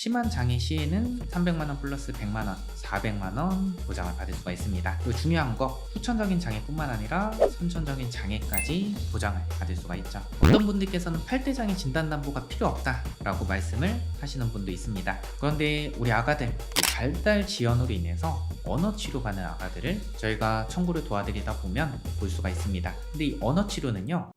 심한 장애 시에는 300만원 플러스 100만원, 400만원 보장을 받을 수가 있습니다. 또 중요한 거, 후천적인 장애뿐만 아니라 선천적인 장애까지 보장을 받을 수가 있죠. 어떤 분들께서는 8대 장애 진단담보가 필요 없다 라고 말씀을 하시는 분도 있습니다. 그런데 우리 아가들 발달 지연으로 인해서 언어 치료 받는 아가들을 저희가 청구를 도와드리다 보면 볼 수가 있습니다. 근데 이 언어 치료는요,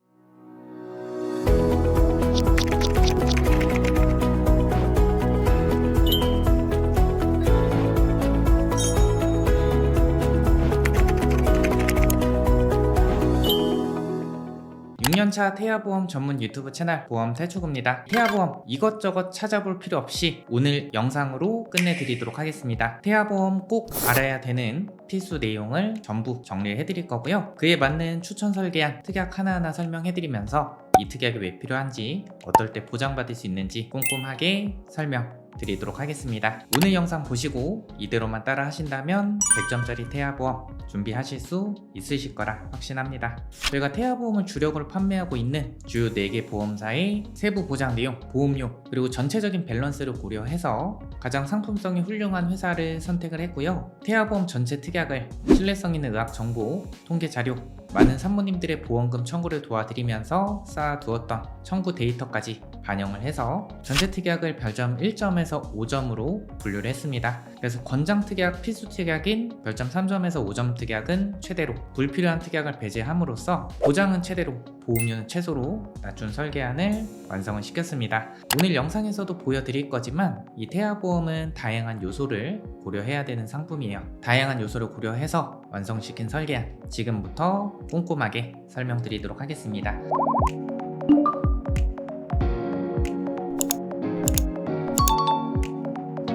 6년차 태아보험 전문 유튜브 채널 보험탈출구입니다. 태아보험 이것저것 찾아볼 필요 없이 오늘 영상으로 끝내드리도록 하겠습니다. 태아보험 꼭 알아야 되는 필수 내용을 전부 정리해 드릴 거고요. 그에 맞는 추천 설계안 특약 하나하나 설명해 드리면서 이 특약이 왜 필요한지, 어떨 때 보장받을 수 있는지 꼼꼼하게 설명드리도록 하겠습니다. 오늘 영상 보시고 이대로만 따라 하신다면 100점짜리 태아보험 준비하실 수 있으실 거라 확신합니다. 저희가 태아보험을 주력으로 판매하고 있는 주요 4개 보험사의 세부 보장 내용, 보험료, 그리고 전체적인 밸런스를 고려해서 가장 상품성이 훌륭한 회사를 선택을 했고요. 태아보험 전체 특약을 신뢰성 있는 의학 정보, 통계 자료, 많은 산모님들의 보험금 청구를 도와드리면서 쌓아두었던 청구 데이터까지 반영을 해서 전체 특약을 별점 1점에서 5점으로 분류를 했습니다. 그래서 권장 특약, 필수 특약인 별점 3점에서 5점 특약은 최대로, 불필요한 특약을 배제함으로써 보장은 최대로, 보험료는 최소로 낮춘 설계안을 완성을 시켰습니다. 오늘 영상에서도 보여드릴 거지만 이 태아보험은 다양한 요소를 고려해야 되는 상품이에요. 다양한 요소를 고려해서 완성시킨 설계안 지금부터 꼼꼼하게 설명드리도록 하겠습니다.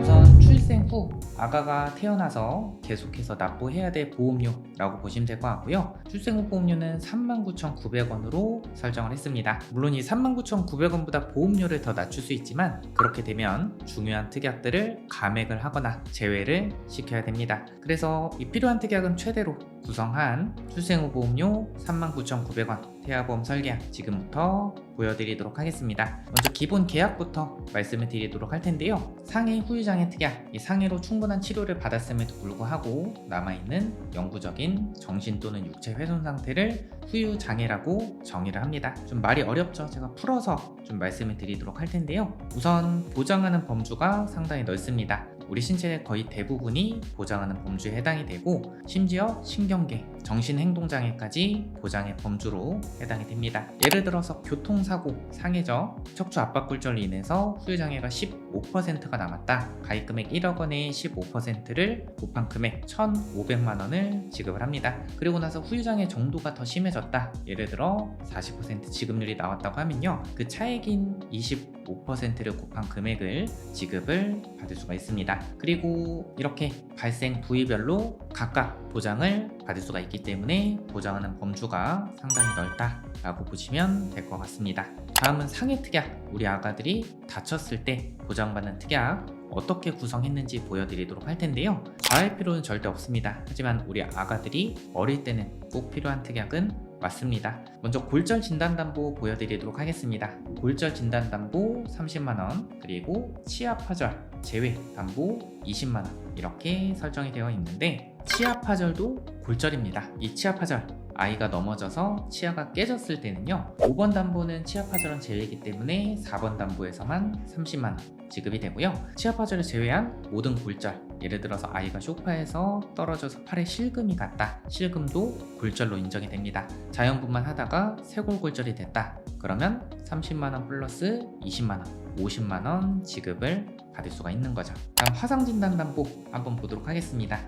우선 출생 후 아가가 태어나서 계속해서 납부해야 될 보험료라고 보시면 될 것 같고요. 출생 후 보험료는 39,900원으로 설정을 했습니다. 물론 이 39,900원보다 보험료를 더 낮출 수 있지만 그렇게 되면 중요한 특약들을 감액을 하거나 제외를 시켜야 됩니다. 그래서 이 필요한 특약은 최대로 구성한 출생 후 보험료 39,900원 태아보험 설계안 지금부터 보여드리도록 하겠습니다. 먼저 기본 계약부터 말씀을 드리도록 할 텐데요. 상해 후유장애 특약, 이 상해로 충분한 치료를 받았음에도 불구하고 남아있는 영구적인 정신 또는 육체 훼손 상태를 후유장애라고 정의를 합니다. 좀 말이 어렵죠? 제가 풀어서 좀 말씀을 드리도록 할 텐데요. 우선 보장하는 범주가 상당히 넓습니다. 우리 신체의 거의 대부분이 보장하는 범주에 해당이 되고, 심지어 신경계, 정신행동장애까지 보장의 범주로 해당이 됩니다. 예를 들어서 교통사고, 상해죠. 척추 압박골절로 인해서 후유장애가 15%가 남았다. 가입금액 1억 원의 15%를 곱한 금액 1,500만원을 지급을 합니다. 그리고 나서 후유장애 정도가 더 심해졌다. 예를 들어 40% 지급률이 나왔다고 하면요, 그 차액인 25%를 곱한 금액을 지급을 받을 수가 있습니다. 그리고 이렇게 발생 부위별로 각각 보장을 받을 수가 있기 때문에 보장하는 범주가 상당히 넓다라고 보시면 될 것 같습니다. 다음은 상해 특약, 우리 아가들이 다쳤을 때 보장받는 특약 어떻게 구성했는지 보여드리도록 할 텐데요. 과할 필요는 절대 없습니다. 하지만 우리 아가들이 어릴 때는 꼭 필요한 특약은 맞습니다. 먼저 골절 진단담보 보여드리도록 하겠습니다. 골절 진단담보 30만원, 그리고 치아파절 제외 담보 20만원 이렇게 설정이 되어 있는데, 치아파절도 골절입니다. 이 치아파절, 아이가 넘어져서 치아가 깨졌을 때는요, 5번 담보는 치아파절은 제외이기 때문에 4번 담보에서만 30만원 지급이 되고요. 치아파절을 제외한 모든 골절, 예를 들어서 아이가 소파에서 떨어져서 팔에 실금이 갔다, 실금도 골절로 인정이 됩니다. 자연분만 하다가 쇄골골절이 됐다, 그러면 30만원 플러스 20만원 50만원 지급을 받을 수가 있는 거죠. 다음 화상진단담보 한번 보도록 하겠습니다.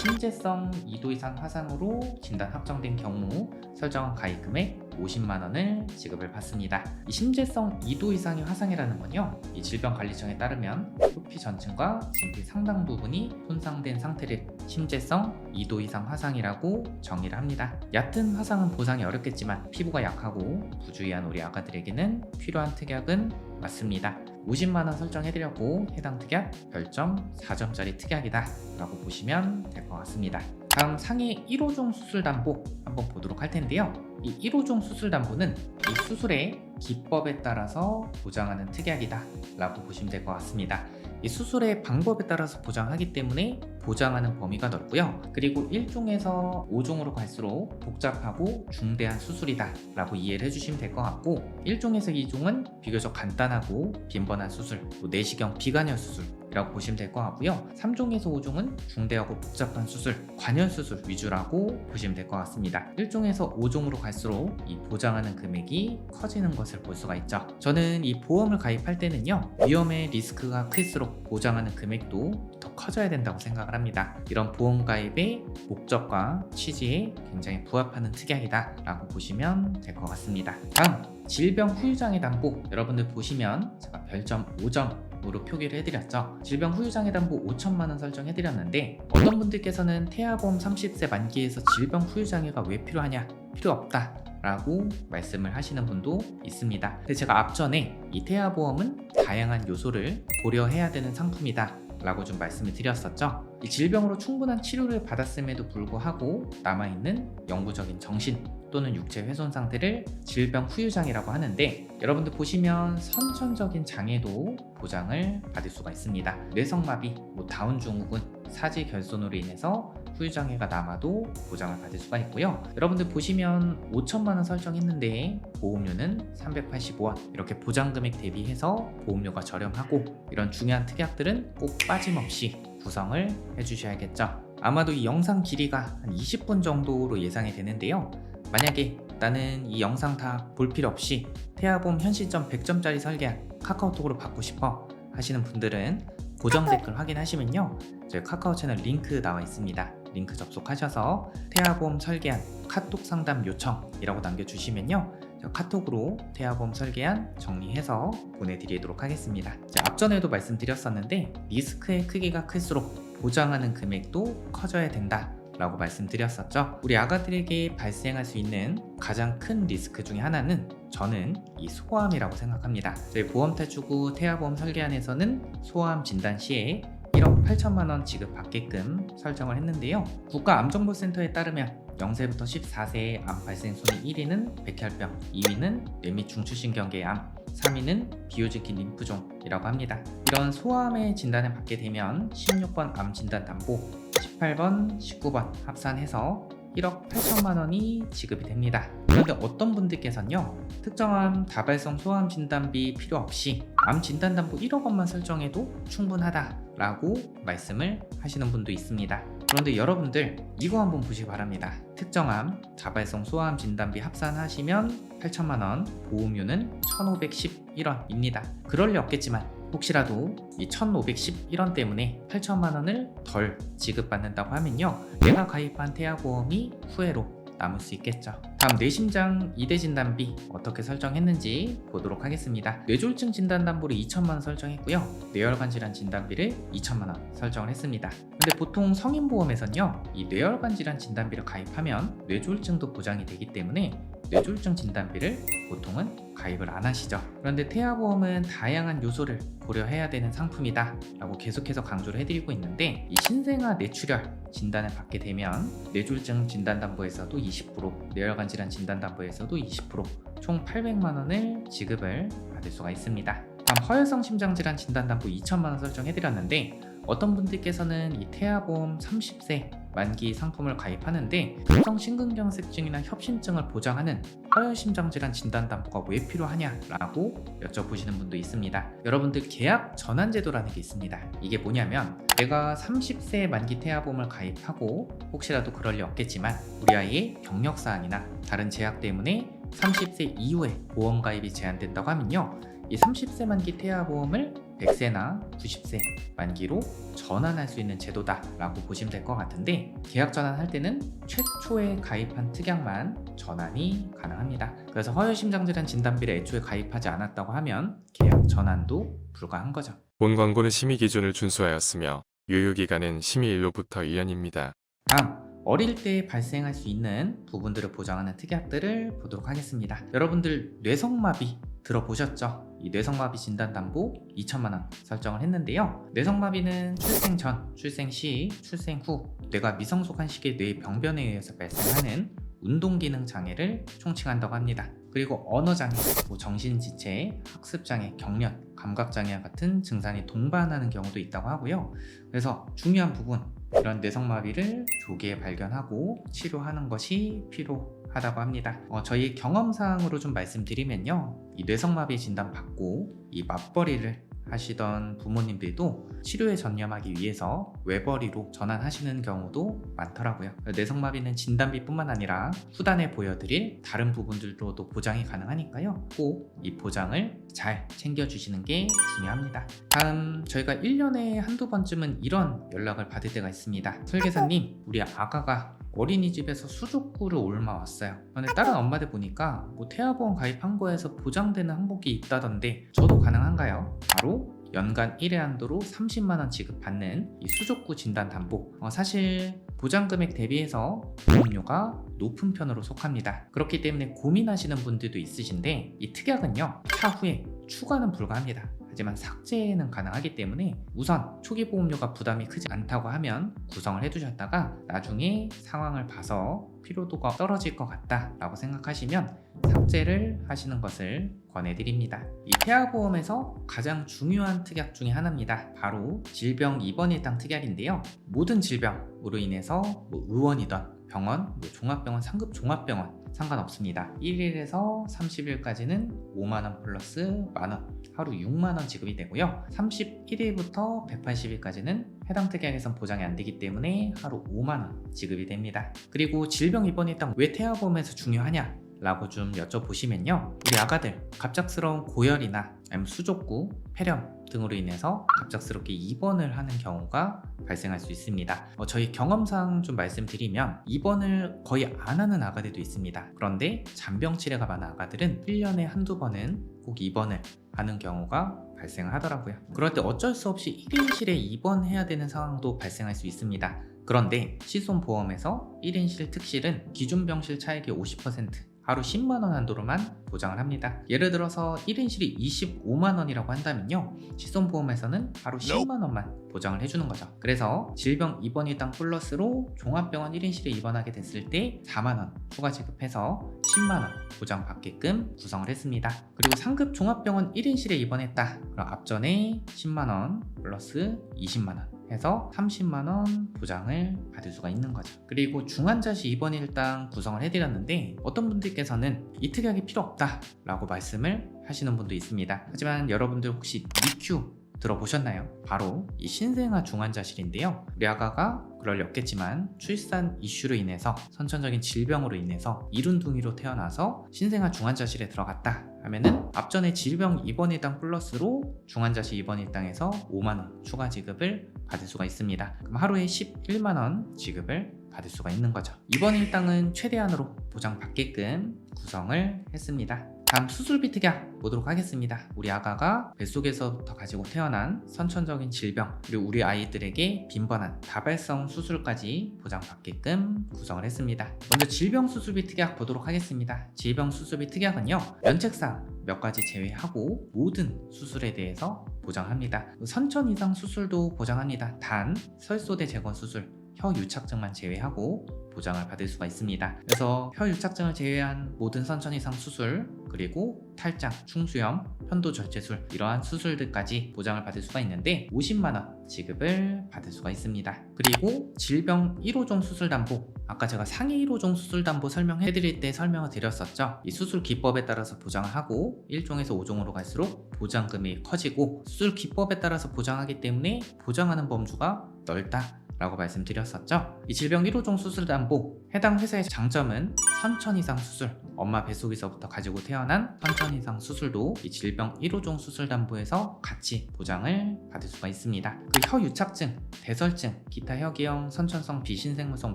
심재성 2도 이상 화상으로 진단 확정된 경우 설정한 가입금액 50만원을 지급을 받습니다. 이 심재성 2도 이상의 화상이라는 건요, 이 질병관리청에 따르면 표피 전층과 진피 상당 부분이 손상된 상태를 심재성 2도 이상 화상이라고 정의를 합니다. 얕은 화상은 보상이 어렵겠지만 피부가 약하고 부주의한 우리 아가들에게는 필요한 특약은 맞습니다. 50만원 설정해드렸고 해당 특약 별점 4점짜리 특약이다 라고 보시면 될 것 같습니다. 다음 상해 1호종 수술담보 한번 보도록 할 텐데요. 이 1호종 수술담보는 이 수술의 기법에 따라서 보장하는 특약이다 라고 보시면 될 것 같습니다. 이 수술의 방법에 따라서 보장하기 때문에 보장하는 범위가 넓고요. 그리고 1종에서 5종으로 갈수록 복잡하고 중대한 수술이다 라고 이해를 해주시면 될 것 같고, 1종에서 2종은 비교적 간단하고 빈번한 수술, 내시경 비관여 수술 이라고 보시면 될 것 같고요. 3종에서 5종은 중대하고 복잡한 수술, 관여 수술 위주라고 보시면 될 것 같습니다. 1종에서 5종으로 갈수록 이 보장하는 금액이 커지는 것을 볼 수가 있죠. 저는 이 보험을 가입할 때는요, 위험의 리스크가 클수록 보장하는 금액도 더 커져야 된다고 생각을 합니다. 이런 보험 가입의 목적과 취지에 굉장히 부합하는 특약이다 라고 보시면 될 것 같습니다. 다음, 질병 후유장애 담보. 여러분들 보시면 제가 별점 5점 으로 표기를 해드렸죠. 질병 후유장애 담보 5천만 원 설정해드렸는데, 어떤 분들께서는 태아보험 30세 만기에서 질병 후유장애가 왜 필요하냐, 필요 없다 라고 말씀을 하시는 분도 있습니다. 근데 제가 앞전에 이 태아보험은 다양한 요소를 고려해야 되는 상품이다 라고 좀 말씀을 드렸었죠. 이 질병으로 충분한 치료를 받았음에도 불구하고 남아있는 영구적인 정신 또는 육체 훼손 상태를 질병 후유장애라고 하는데, 여러분들 보시면 선천적인 장애도 보장을 받을 수가 있습니다. 뇌성마비, 다운 증후군, 사지 결손으로 인해서 후유장애가 남아도 보장을 받을 수가 있고요. 여러분들 보시면 5천만 원 설정했는데 보험료는 385원, 이렇게 보장금액 대비해서 보험료가 저렴하고, 이런 중요한 특약들은 꼭 빠짐없이 구성을 해주셔야겠죠. 아마도 이 영상 길이가 한 20분 정도로 예상이 되는데요. 만약에 나는 이 영상 다 볼 필요 없이 태아보험 현시점 100점짜리 설계안 카카오톡으로 받고 싶어 하시는 분들은 고정 댓글 확인하시면요, 저희 카카오 채널 링크 나와 있습니다. 링크 접속하셔서 태아보험 설계안 카톡 상담 요청이라고 남겨주시면요, 카톡으로 태아보험 설계안 정리해서 보내드리도록 하겠습니다. 앞전에도 말씀드렸었는데, 리스크의 크기가 클수록 보장하는 금액도 커져야 된다 라고 말씀드렸었죠. 우리 아가들에게 발생할 수 있는 가장 큰 리스크 중에 하나는 저는 이 소아암이라고 생각합니다. 저희 보험탈출구 태아보험 설계안에서는 소아암 진단 시에 1억 8천만 원 지급받게끔 설정을 했는데요. 국가암정보센터에 따르면 0세부터 14세의 암 발생 순위 1위는 백혈병, 2위는 뇌밑 중추신경계 암, 3위는 비오지킨 림프종이라고 합니다. 이런 소아암의 진단을 받게 되면 16번 암 진단 담보, 18번, 19번 합산해서 1억 8천만 원이 지급이 됩니다. 그런데 어떤 분들께서는요, 특정암 다발성 소아암 진단비 필요 없이 암 진단 담보 1억 원만 설정해도 충분하다라고 말씀을 하시는 분도 있습니다. 그런데 여러분들 이거 한번 보시기 바랍니다. 특정암 다발성 소아암 진단비 합산하시면 8천만 원, 보험료는 1,511원입니다. 그럴 리 없겠지만 혹시라도 이 1,511원 때문에 8천만 원을 덜 지급받는다고 하면요, 내가 가입한 태아보험이 후회로 남을 수 있겠죠. 다음, 뇌심장 2대 진단비 어떻게 설정했는지 보도록 하겠습니다. 뇌졸중 진단담보를 2천만 원 설정했고요. 뇌혈관 질환 진단비를 2천만 원 설정을 했습니다. 근데 보통 성인보험에서는요, 이 뇌혈관 질환 진단비를 가입하면 뇌졸중도 보장이 되기 때문에 뇌졸중 진단비를 보통은 가입을 안 하시죠. 그런데 태아보험은 다양한 요소를 고려해야 되는 상품이다 라고 계속해서 강조를 해드리고 있는데, 이 신생아 뇌출혈 진단을 받게 되면 뇌졸중 진단담보에서도 20%, 뇌혈관 질환 진단담보에서도 20%, 총 800만 원을 지급을 받을 수가 있습니다. 다음, 허혈성 심장질환 진단담보 2천만 원 설정해드렸는데, 어떤 분들께서는 이 태아보험 30세 만기 상품을 가입하는데 급성 심근경색증이나 협심증을 보장하는 허혈심장질환 진단담보가 왜 필요하냐라고 여쭤보시는 분도 있습니다. 여러분들 계약 전환제도라는 게 있습니다. 이게 뭐냐면, 내가 30세 만기 태아보험을 가입하고 혹시라도 그럴 리 없겠지만 우리 아이의 경력사항이나 다른 제약 때문에 30세 이후에 보험 가입이 제한된다고 하면요, 이 30세 만기 태아보험을 100세나 90세 만기로 전환할 수 있는 제도다라고 보시면 될 것 같은데, 계약 전환할 때는 최초에 가입한 특약만 전환이 가능합니다. 그래서 허혈심장질환 진단비를 애초에 가입하지 않았다고 하면 계약 전환도 불가한 거죠. 본 광고는 심의 기준을 준수하였으며 유효기간은 심의일로부터 1년입니다. 다음, 어릴 때 발생할 수 있는 부분들을 보장하는 특약들을 보도록 하겠습니다. 여러분들 뇌성마비 들어보셨죠? 이 뇌성마비 진단담보 2천만 원 설정을 했는데요. 뇌성마비는 출생 전, 출생 시, 출생 후 뇌가 미성숙한 시기의 뇌 병변에 의해서 발생하는 운동기능 장애를 총칭한다고 합니다. 그리고 언어장애, 뭐 정신지체, 학습장애, 경련, 감각장애 같은 증상이 동반하는 경우도 있다고 하고요. 그래서 중요한 부분, 이런 뇌성마비를 조기에 발견하고 치료하는 것이 필요하다고 합니다. 저희 경험상으로 좀 말씀드리면요, 이 뇌성마비 진단 받고 이 맞벌이를 하시던 부모님들도 치료에 전념하기 위해서 외벌이로 전환하시는 경우도 많더라고요. 뇌성마비는 진단비뿐만 아니라 후단에 보여드릴 다른 부분들로도 보장이 가능하니까요, 꼭 이 보장을 잘 챙겨주시는 게 중요합니다. 다음, 저희가 1년에 한두 번쯤은 이런 연락을 받을 때가 있습니다. 설계사님, 우리 아가가 어린이집에서 수족구를 옮아왔어요. 근데 다른 엄마들 보니까 뭐 태아보험 가입한 거에서 보장되는 항목이 있다던데 저도 가능한가요? 바로 연간 1회 한도로 30만원 지급받는 이 수족구 진단 담보. 사실 보장금액 대비해서 보험료가 높은 편으로 속합니다. 그렇기 때문에 고민하시는 분들도 있으신데, 이 특약은요, 차후에 추가는 불가합니다. 하지만 삭제는 가능하기 때문에 우선 초기 보험료가 부담이 크지 않다고 하면 구성을 해두셨다가 나중에 상황을 봐서 필요도가 떨어질 것 같다 라고 생각하시면 삭제를 하시는 것을 권해드립니다. 이 태아보험에서 가장 중요한 특약 중에 하나입니다. 바로 질병 입원 일당 특약인데요, 모든 질병으로 인해서 뭐 의원이던 병원, 뭐 종합병원, 상급 종합병원 상관없습니다. 1일에서 30일까지는 5만원 플러스 만원, 하루 6만원 지급이 되고요. 31일부터 180일까지는 해당 특약에선 보장이 안 되기 때문에 하루 5만원 지급이 됩니다. 그리고 질병 입원 일당 왜 태아보험에서 중요하냐 라고 좀 여쭤보시면요, 우리 아가들 갑작스러운 고열이나 아니면 수족구, 폐렴 등으로 인해서 갑작스럽게 입원을 하는 경우가 발생할 수 있습니다. 저희 경험상 좀 말씀드리면 입원을 거의 안 하는 아가들도 있습니다. 그런데 잔병 치레가 많은 아가들은 1년에 한두 번은 꼭 입원을 하는 경우가 발생하더라고요. 그럴 때 어쩔 수 없이 1인실에 입원해야 되는 상황도 발생할 수 있습니다. 그런데 실손보험에서 1인실 특실은 기준 병실 차액의 50%, 하루 10만원 한도로만 보장을 합니다. 예를 들어서 1인실이 25만원이라고 한다면요, 실손보험에서는 하루 10만원만 보장을 해주는 거죠. 그래서 질병 입원 일당 플러스로 종합병원 1인실에 입원하게 됐을 때 4만원 추가 지급해서 10만원 보장받게끔 구성을 했습니다. 그리고 상급 종합병원 1인실에 입원했다, 그럼 앞전에 10만원 플러스 20만원 해서 30만원 보장을 받을 수가 있는 거죠. 그리고 중환자실 입원 일당 구성을 해드렸는데, 어떤 분들께서는 이 특약이 필요 없다 라고 말씀을 하시는 분도 있습니다. 하지만 여러분들 혹시 니큐 들어보셨나요? 바로 이 신생아 중환자실인데요, 우리 아가가 그럴 리 없겠지만 출산 이슈로 인해서 선천적인 질병으로 인해서 이룬둥이로 태어나서 신생아 중환자실에 들어갔다 하면은 앞전에 질병 입원 일당 플러스로 중환자실 입원 일당에서 5만원 추가 지급을 받을 수가 있습니다. 그럼 하루에 11만원 지급을 받을 수가 있는 거죠. 입원 일당은 최대한으로 보장받게끔 구성을 했습니다. 다음 수술비 특약 보도록 하겠습니다. 우리 아가가 뱃속에서부터 가지고 태어난 선천적인 질병, 그리고 우리 아이들에게 빈번한 다발성 수술까지 보장받게끔 구성을 했습니다. 먼저 질병 수술비 특약 보도록 하겠습니다. 질병 수술비 특약은요, 면책사항 몇 가지 제외하고 모든 수술에 대해서 보장합니다. 선천 이상 수술도 보장합니다. 단 설소대 제거 수술, 혀 유착증만 제외하고 보장을 받을 수가 있습니다. 그래서 혀 유착증을 제외한 모든 선천 이상 수술, 그리고 탈장, 충수염, 편도 절제술, 이러한 수술들까지 보장을 받을 수가 있는데 50만원 지급을 받을 수가 있습니다. 그리고 질병 1호종 수술담보, 아까 제가 상위 1호종 수술담보 설명해드릴 때 설명을 드렸었죠. 이 수술 기법에 따라서 보장을 하고 1종에서 5종으로 갈수록 보장금이 커지고, 수술 기법에 따라서 보장하기 때문에 보장하는 범주가 넓다 라고 말씀드렸었죠. 이 질병 1호종 수술담보, 해당 회사의 장점은 선천 이상 수술, 엄마 뱃속에서부터 가지고 태어난 선천 이상 수술도 이 질병 1호종 수술담보에서 같이 보장을 받을 수가 있습니다. 그 혀 유착증, 대설증, 기타 혀기형, 선천성 비신생물성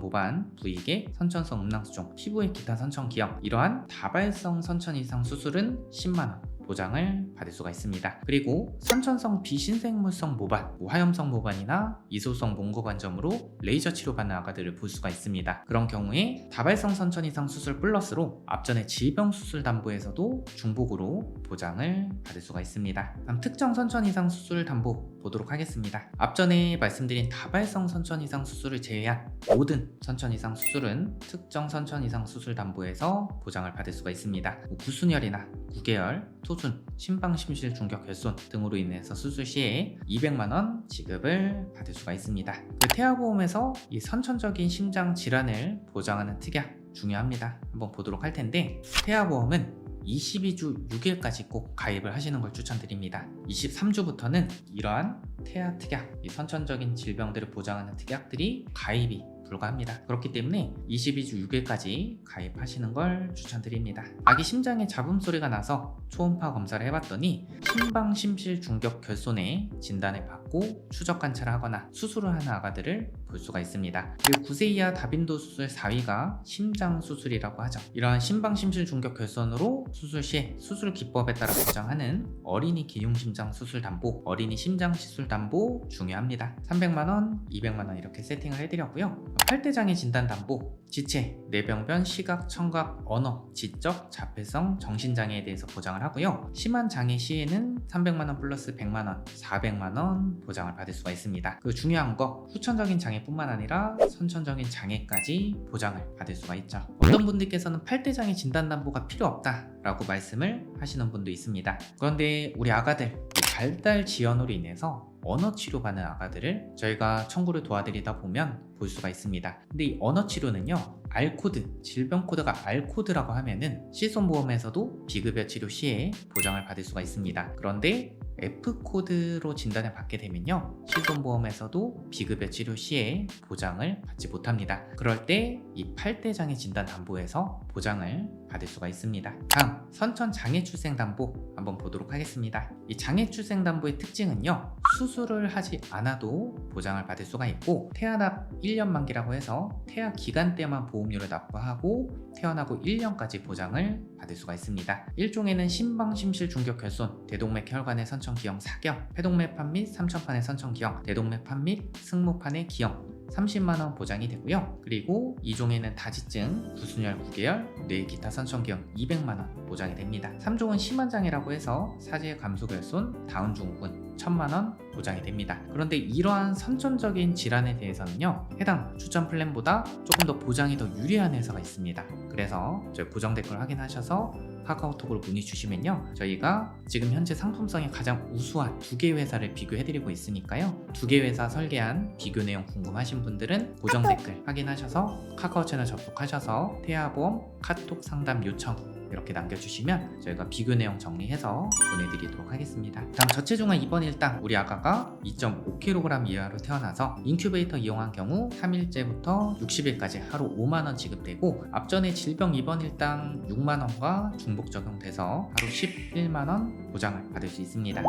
모반, 부위계, 선천성 음낭수종, 피부의 기타 선천기형, 이러한 다발성 선천 이상 수술은 10만원 보장을 받을 수가 있습니다. 그리고 선천성 비신생물성 모반, 화염성 모반이나 이소성 몽고관점으로 레이저 치료받는 아가들을 볼 수가 있습니다. 그런 경우에 다발성 선천 이상 수술 플러스로 앞전에 질병 수술 담보에서도 중복으로 보장을 받을 수가 있습니다. 다음 특정 선천 이상 수술 담보 보도록 하겠습니다. 앞전에 말씀드린 다발성 선천 이상 수술을 제외한 모든 선천 이상 수술은 특정 선천 이상 수술 담보에서 보장을 받을 수가 있습니다. 구순혈이나 구개열, 토순, 심방심실 중격 결손 등으로 인해서 수술 시에 200만원 지급을 받을 수가 있습니다. 그 태아보험에서 이 선천적인 심장 질환을 보장하는 특약 중요합니다. 한번 보도록 할 텐데, 태아보험은 22주 6일까지 꼭 가입을 하시는 걸 추천드립니다. 23주부터는 이러한 태아 특약, 이 선천적인 질병들을 보장하는 특약들이 가입이 불가합니다. 그렇기 때문에 22주 6일까지 가입하시는 걸 추천드립니다. 아기 심장에 잡음 소리가 나서 초음파 검사를 해봤더니 심방심실 중격 결손의 진단을 받고 추적 관찰을 하거나 수술을 하는 아가들을 볼 수가 있습니다. 그리고 9세 이하 다빈도 수술 4위가 심장 수술이라고 하죠. 이러한 심방심실 중격 결손으로 수술 시에 수술 기법에 따라 보장하는 어린이 기흉심장 수술 담보, 어린이 심장 시술 담보 중요합니다. 300만원, 200만원 이렇게 세팅을 해드렸고요. 8대 장애 진단 담보, 지체, 뇌병변, 시각, 청각, 언어, 지적, 자폐성, 정신장애에 대해서 보장을 하고요. 심한 장애 시에는 300만원 플러스 100만원, 400만원 보장을 받을 수가 있습니다. 그 중요한 거, 후천적인 장애뿐만 아니라 선천적인 장애까지 보장을 받을 수가 있죠. 어떤 분들께서는 8대 장애 진단 담보가 필요 없다 라고 말씀을 하시는 분도 있습니다. 그런데 우리 아가들 발달 지연으로 인해서 언어 치료 받는 아가들을 저희가 청구를 도와드리다 보면 볼 수가 있습니다. 근데 이 언어 치료는요, R코드, 질병 코드가 R코드라고 하면은 실손보험에서도 비급여 치료 시에 보장을 받을 수가 있습니다. 그런데 F코드로 진단을 받게 되면요, 실손보험에서도 비급여 치료 시에 보장을 받지 못합니다. 그럴 때 이 8대 장애 진단 담보에서 보장을 받을 수가 있습니다. 다음, 선천 장애 출생 담보 한번 보도록 하겠습니다. 이 장애 출생 담보의 특징은요, 수술을 하지 않아도 보장을 받을 수가 있고, 태아납 1년 만기라고 해서 태아 기간 때만 보험료를 납부하고 태어나고 1년까지 보장을 받을 수가 있습니다. 일종에는 심방심실 중격 결손, 대동맥 혈관의 선천 기형 사경, 폐동맥판 및 삼천판의 선천 기형, 대동맥판 및 승모판의 기형 30만원 보장이 되고요. 그리고 2종에는 다지증, 구순혈, 구개열, 뇌 기타 선천기형 200만원 보장이 됩니다. 3종은 심한 장애라고 해서 사제 감소결손, 다운증후군 1000만원 보장이 됩니다. 그런데 이러한 선천적인 질환에 대해서는요, 해당 추천 플랜보다 조금 더 보장이 더 유리한 회사가 있습니다. 그래서 저희 고정 댓글 확인하셔서 카카오톡으로 문의 주시면요, 저희가 지금 현재 상품성이 가장 우수한 2개 회사를 비교해드리고 있으니까요, 2개 회사 설계한 비교 내용 궁금하신 분들은 고정 댓글 확인하셔서 카카오 채널 접속하셔서 태아보험 카톡 상담 요청 이렇게 남겨주시면 저희가 비교 내용 정리해서 보내드리도록 하겠습니다. 다음, 저체중아 입원 일당, 우리 아가가 2.5kg 이하로 태어나서 인큐베이터 이용한 경우 3일째부터 60일까지 하루 5만원 지급되고, 앞전에 질병 입원 일당 6만원과 중복 적용돼서 하루 11만원 보장을 받을 수 있습니다.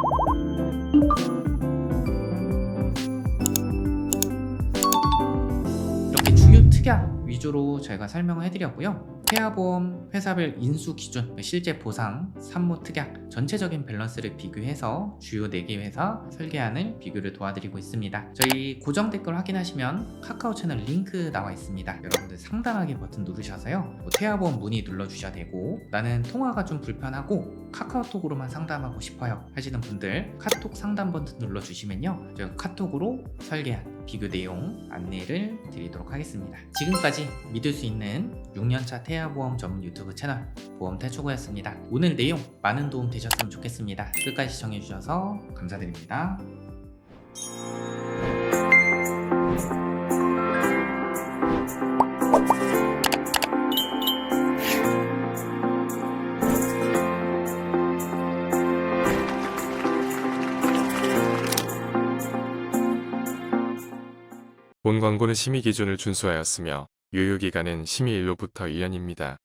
이렇게 주요 특약 위주로 저희가 설명을 해드렸고요. 태아보험 회사별 인수 기준, 실제 보상, 산모 특약, 전체적인 밸런스를 비교해서 주요 4개 회사 설계안을 비교를 도와드리고 있습니다. 저희 고정 댓글 확인하시면 카카오 채널 링크 나와 있습니다. 여러분들 상단하게 버튼 누르셔서요, 태아보험 문의 눌러주셔야 되고, 나는 통화가 좀 불편하고 카카오톡으로만 상담하고 싶어요 하시는 분들 카톡 상담 버튼 눌러주시면요, 저희가 카톡으로 설계한 비교 내용 안내를 드리도록 하겠습니다. 지금까지 믿을 수 있는 6년차 태아보험 전문 유튜브 채널 보험태초고였습니다. 오늘 내용 많은 도움 되셨으면 좋겠습니다. 끝까지 시청해주셔서 감사드립니다. 본 광고는 심의 기준을 준수하였으며 유효기간은 심의일로부터 1년입니다.